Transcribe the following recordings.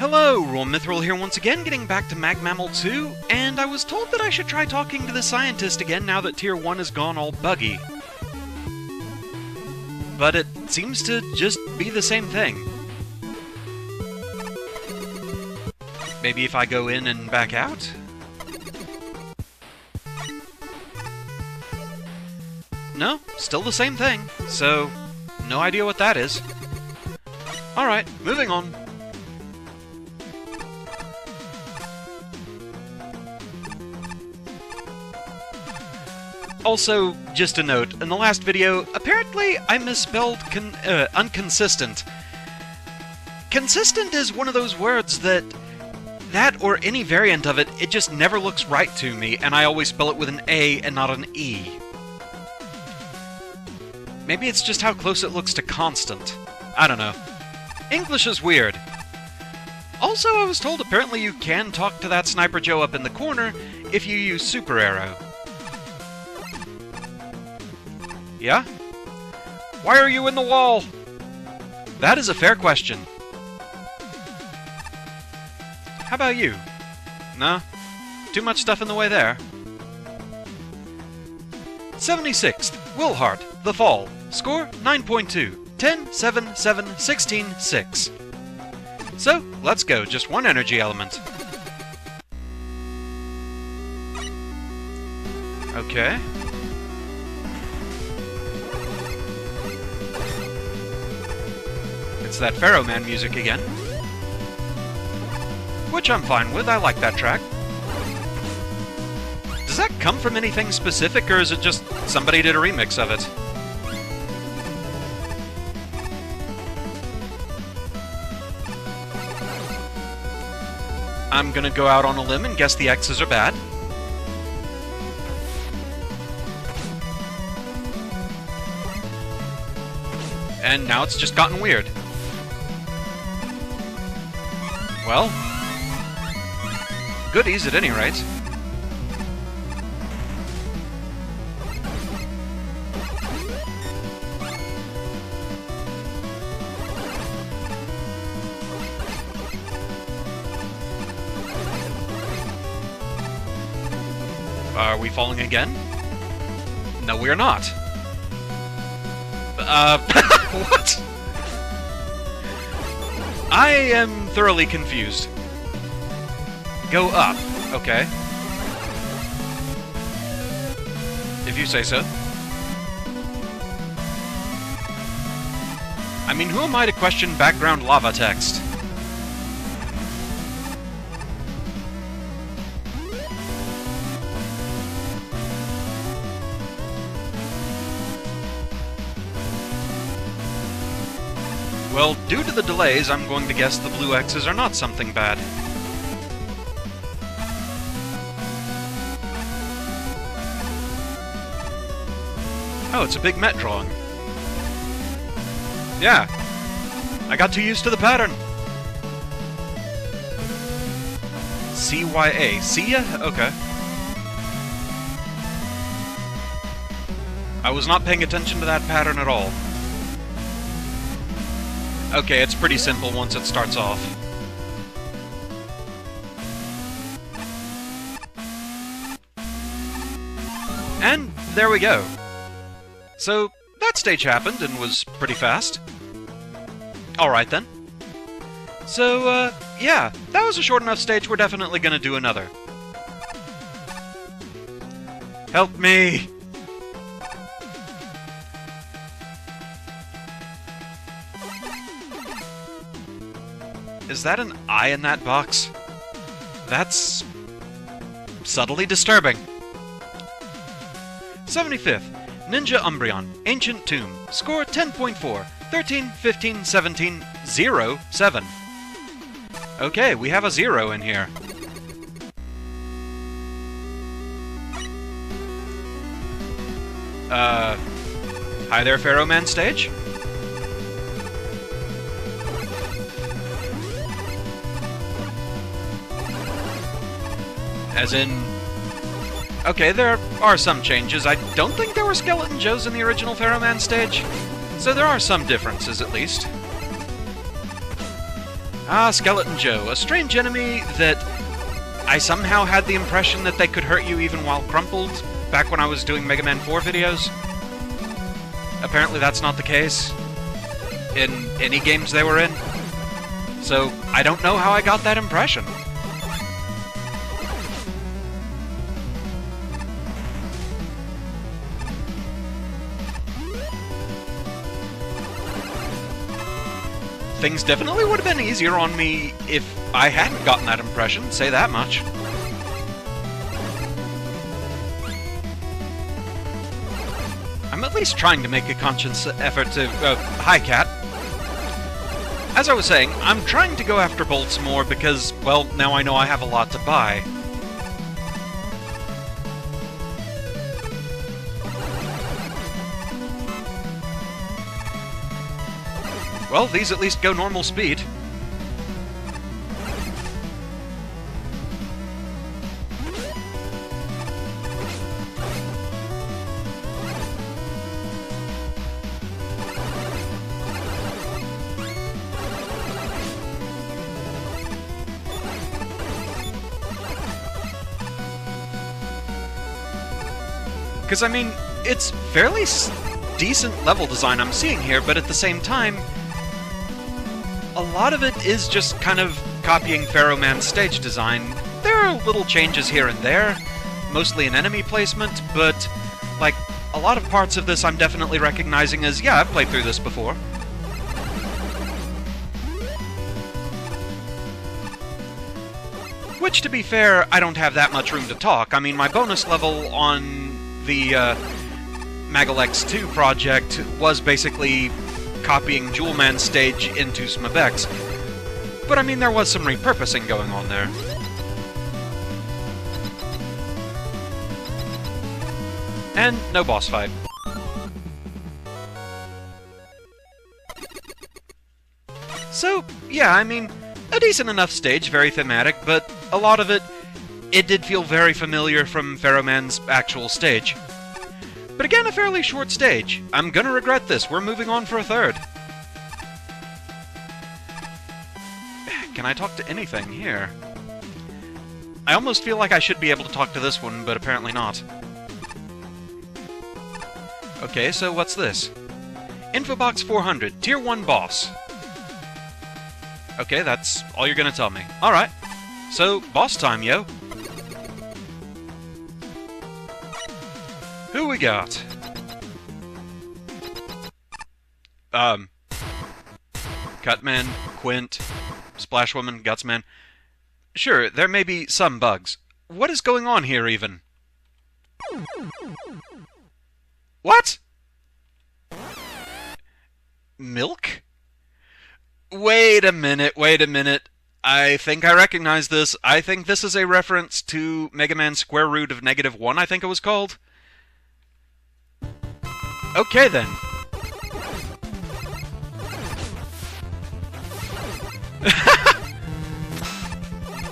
Hello, Roll Mithril here once again, getting back to Mag Mammal 2, and I was told that I should try talking to the scientist again now that Tier 1 has gone all buggy. But it seems to just be the same thing. Maybe if I go in and back out? No, still the same thing, so no idea what that is. Alright, moving on. Also, just a note, in the last video, apparently I misspelled unconsistent. Consistent is one of those words that or any variant of it, it just never looks right to me, and I always spell it with an A and not an E. Maybe it's just how close it looks to constant. I don't know. English is weird. Also, I was told apparently you can talk to that Sniper Joe up in the corner if you use Super Arrow. Yeah? Why are you in the wall? That is a fair question. How about you? Nah? Too much stuff in the way there. 76th, Wilhart, The Fall. Score 9.2. 10, 7, 7, 16, 6. So, let's go. Just one energy element. Okay. It's that Pharaoh Man music again. Which I'm fine with, I like that track. Does that come from anything specific, or is it just somebody did a remix of it? I'm gonna go out on a limb and guess the X's are bad. And now it's just gotten weird. Well, goodies at any rate. Are we falling again? No, we're not. What? I am thoroughly confused. Go up. Okay. If you say so. I mean, who am I to question background lava text? Well, due to the delays, I'm going to guess the blue X's are not something bad. Oh, it's a big Met drawing. Yeah. I got too used to the pattern. CYA. See ya? Okay. I was not paying attention to that pattern at all. Okay, it's pretty simple once it starts off. And there we go. So, that stage happened and was pretty fast. Alright then. So, yeah, that was a short enough stage, we're definitely gonna do another. Help me! Is that an eye in that box? That's subtly disturbing. 75th, Ninja Umbreon, Ancient Tomb. Score 10.4, 13, 15, 17, 0, 7. Okay, we have a 0 in here. Hi there, Pharaoh Man stage? As in... Okay, there are some changes. I don't think there were Skeleton Joes in the original Pharaoh Man stage, so there are some differences, at least. Ah, Skeleton Joe, a strange enemy that I somehow had the impression that they could hurt you even while crumpled back when I was doing Mega Man 4 videos. Apparently that's not the case in any games they were in. So, I don't know how I got that impression. Things definitely would have been easier on me if I hadn't gotten that impression, say that much. I'm at least trying to make a conscious effort to... hi, Cat. As I was saying, I'm trying to go after bolts more because, well, now I know I have a lot to buy. Well, these at least go normal speed. Because, I mean, it's fairly decent level design I'm seeing here, but at the same time, a lot of it is just kind of copying Pharaoh Man's stage design. There are little changes here and there, mostly in enemy placement, but, like, a lot of parts of this I'm definitely recognizing as, yeah, I've played through this before. Which, to be fair, I don't have that much room to talk. I mean, my bonus level on the Magalex 2 project was basically copying Jewel Man's stage into Smabex. But I mean, there was some repurposing going on there. And no boss fight. So, yeah, I mean, a decent enough stage, very thematic, but a lot of it did feel very familiar from Pharaoh Man's actual stage. But again, a fairly short stage. I'm gonna regret this. We're moving on for a third. Can I talk to anything here? I almost feel like I should be able to talk to this one, but apparently not. Okay, so what's this? Infobox 400, Tier 1 boss. Okay, that's all you're gonna tell me. Alright. So, boss time, yo. Who we got? Cutman, Quint, Splash Woman, Gutsman. Sure, there may be some bugs. What is going on here, even? What? Milk? Wait a minute, wait a minute. I think I recognize this. I think this is a reference to Mega Man Square Root of -1, I think it was called. Okay, then.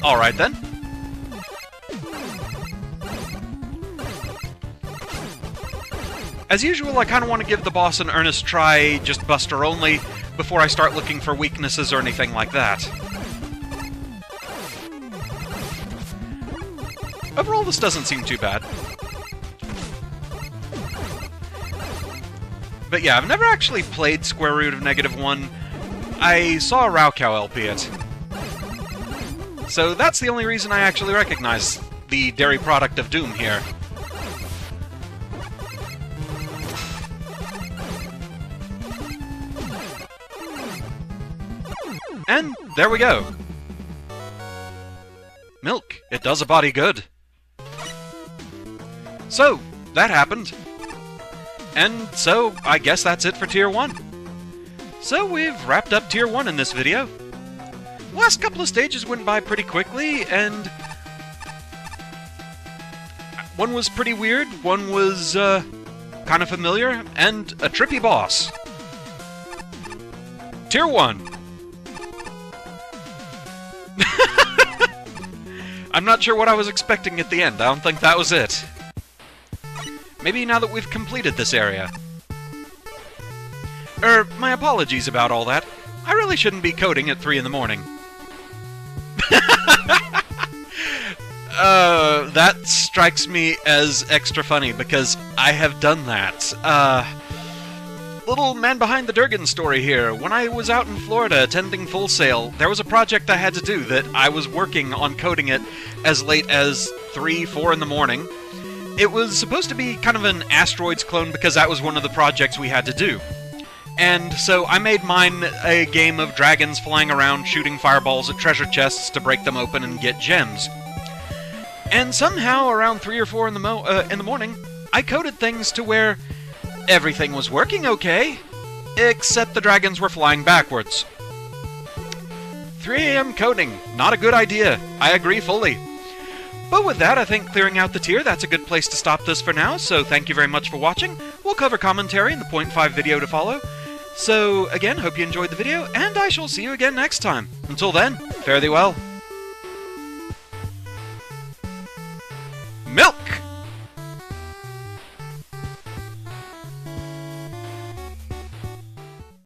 Alright, then. As usual, I kind of want to give the boss an earnest try, just Buster only, before I start looking for weaknesses or anything like that. Overall, this doesn't seem too bad. But yeah, I've never actually played Square Root of -1. I saw a Raocow LP it. So that's the only reason I actually recognize the dairy product of Doom here. And there we go. Milk. It does a body good. So, that happened. And so, I guess that's it for Tier 1. So, we've wrapped up Tier 1 in this video. Last couple of stages went by pretty quickly, and one was pretty weird, one was, kind of familiar, and a trippy boss. Tier 1. I'm not sure what I was expecting at the end. I don't think that was it. Maybe now that we've completed this area. My apologies about all that. I really shouldn't be coding at 3 in the morning. That strikes me as extra funny, because I have done that. Little man behind the Durgan story here. When I was out in Florida attending Full Sail, there was a project I had to do that I was working on coding it as late as 3, 4 in the morning. It was supposed to be kind of an Asteroids clone because that was one of the projects we had to do. And so I made mine a game of dragons flying around shooting fireballs at treasure chests to break them open and get gems. And somehow around 3 or 4 in the morning, I coded things to where everything was working okay, except the dragons were flying backwards. 3 AM coding, not a good idea. I agree fully. But with that, I think clearing out the tier, that's a good place to stop this for now, so thank you very much for watching. We'll cover commentary in the 0.5 video to follow. So, again, hope you enjoyed the video, and I shall see you again next time. Until then, fare thee well. Milk!